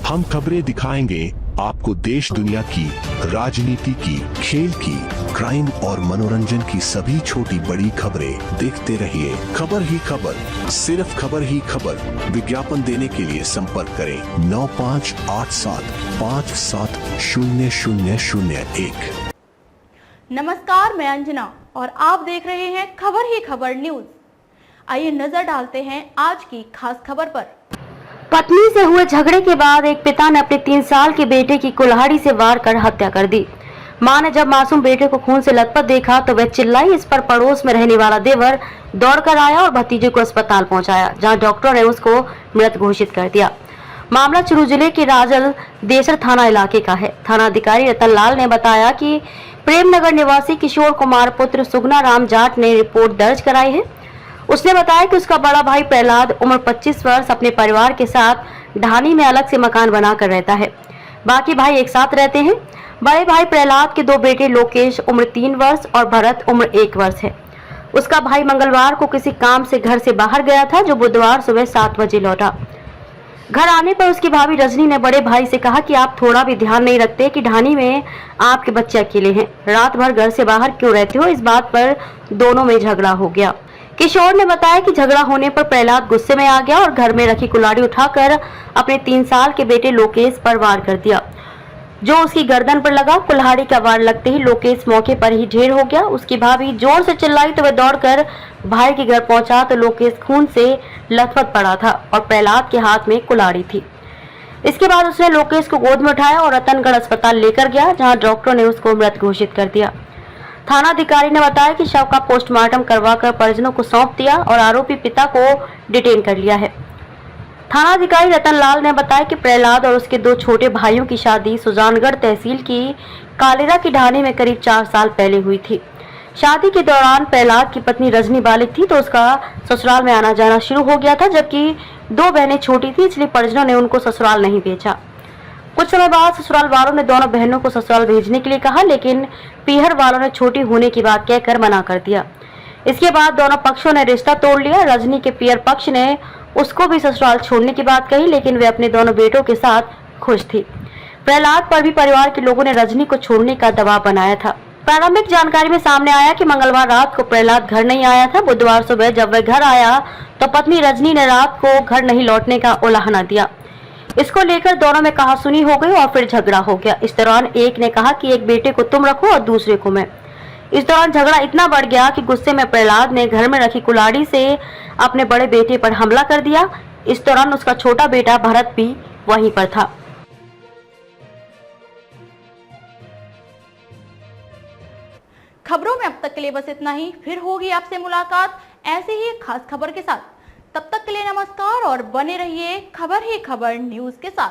हम खबरें दिखाएंगे आपको देश दुनिया की, राजनीति की, खेल की, क्राइम और मनोरंजन की सभी छोटी बड़ी खबरें। देखते रहिए खबर ही खबर, सिर्फ खबर ही खबर। विज्ञापन देने के लिए संपर्क करें 9587570001। नमस्कार, मैं अंजना और आप देख रहे हैं खबर ही खबर न्यूज। आइए नजर डालते हैं आज की खास खबर पर। पत्नी से हुए झगड़े के बाद एक पिता ने अपने 3 साल के बेटे की कुल्हाड़ी से वार कर हत्या कर दी। मां ने जब मासूम बेटे को खून से लथपथ देखा तो वह चिल्लाई। इस पर पड़ोस में रहने वाला देवर दौड़कर आया और भतीजे को अस्पताल पहुंचाया, जहां डॉक्टर ने उसको मृत घोषित कर दिया। मामला चुरू जिले के राजल देसर थाना इलाके का है। थाना अधिकारी रतन लाल ने बताया कि प्रेमनगर निवासी किशोर कुमार पुत्र सुगना राम जाट ने रिपोर्ट दर्ज कराई है। उसने बताया कि उसका बड़ा भाई प्रहलाद उम्र 25 वर्ष अपने परिवार के साथ ढानी में अलग से मकान बनाकर रहता है। बाकी भाई एक साथ रहते हैं। बड़े भाई प्रहलाद के 2 बेटे लोकेश उम्र 3 वर्ष और भरत उम्र 1 वर्ष है। उसका भाई मंगलवार को किसी काम से घर से बाहर गया था, जो बुधवार सुबह 7 बजे लौटा। घर आने पर उसकी भाभी रजनी ने बड़े भाई से कहा कि आप थोड़ा भी ध्यान नहीं रखते कि ढानी में आपके बच्चे अकेले हैं, रात भर घर से बाहर क्यों रहते हो। इस बात पर दोनों में झगड़ा हो गया। किशोर ने बताया कि झगड़ा होने पर प्रहलाद गुस्से में आ गया और घर में रखी कुल्हाड़ी उठाकर अपने 3 साल के बेटे लोकेश पर वार कर दिया, जो उसकी गर्दन पर लगा। कुल्हाड़ी का वार लगते ही लोकेश मौके पर ही ढेर हो गया। उसकी भाभी जोर से चिल्लाई तो वह दौड़कर भाई के घर पहुंचा तो लोकेश खून से लथपथ पड़ा था और प्रहलाद के हाथ में कुल्हाड़ी थी। इसके बाद उसने लोकेश को गोद में उठाया और रतनगढ़ अस्पताल लेकर गया, जहाँ डॉक्टर ने उसको मृत घोषित कर दिया। थाना अधिकारी ने बताया कि शव का पोस्टमार्टम करवाकर परिजनों को सौंप दिया और आरोपी पिता को डिटेन कर लिया है। थाना अधिकारी रतन लाल ने बताया कि प्रहलाद और उसके 2 छोटे भाइयों की शादी सुजानगढ़ तहसील की कालेरा की ढानी में करीब 4 साल पहले हुई थी। शादी के दौरान प्रहलाद की पत्नी रजनी बालिग थी, तो उसका ससुराल में आना जाना शुरू हो गया था, जबकि 2 बहनें छोटी थी, इसलिए परिजनों ने उनको ससुराल नहीं भेजा। कुछ समय बाद ससुराल वालों ने दोनों बहनों को ससुराल भेजने के लिए कहा, लेकिन पीहर वालों ने छोटी होने की बात कहकर मना कर दिया। इसके बाद दोनों पक्षों ने रिश्ता तोड़ लिया। रजनी के पीहर पक्ष ने उसको भी ससुराल छोड़ने की बात कही, लेकिन वे अपने दोनों बेटों के साथ खुश थी। प्रहलाद पर भी परिवार के लोगों ने रजनी को छोड़ने का दबाव बनाया था। प्रारंभिक जानकारी में सामने आया कि मंगलवार रात को प्रहलाद घर नहीं आया था। बुधवार सुबह जब वह घर आया तो पत्नी रजनी ने रात को घर नहीं लौटने का उलाहना दिया। इसको लेकर दोनों में कहासुनी हो गई और फिर झगड़ा हो गया। इस दौरान एक ने कहा कि एक बेटे को तुम रखो और दूसरे को मैं। इस दौरान झगड़ा इतना बढ़ गया कि गुस्से में प्रहलाद ने घर में रखी कुल्हाड़ी से अपने बड़े बेटे पर हमला कर दिया। इस दौरान उसका छोटा बेटा भरत भी वहीं पर था। खबरों में अब तक के लिए बस इतना ही। फिर होगी आपसे मुलाकात ऐसे ही खास खबर के साथ। तब तक के लिए नमस्कार और बने रहिए खबर ही खबर न्यूज के साथ।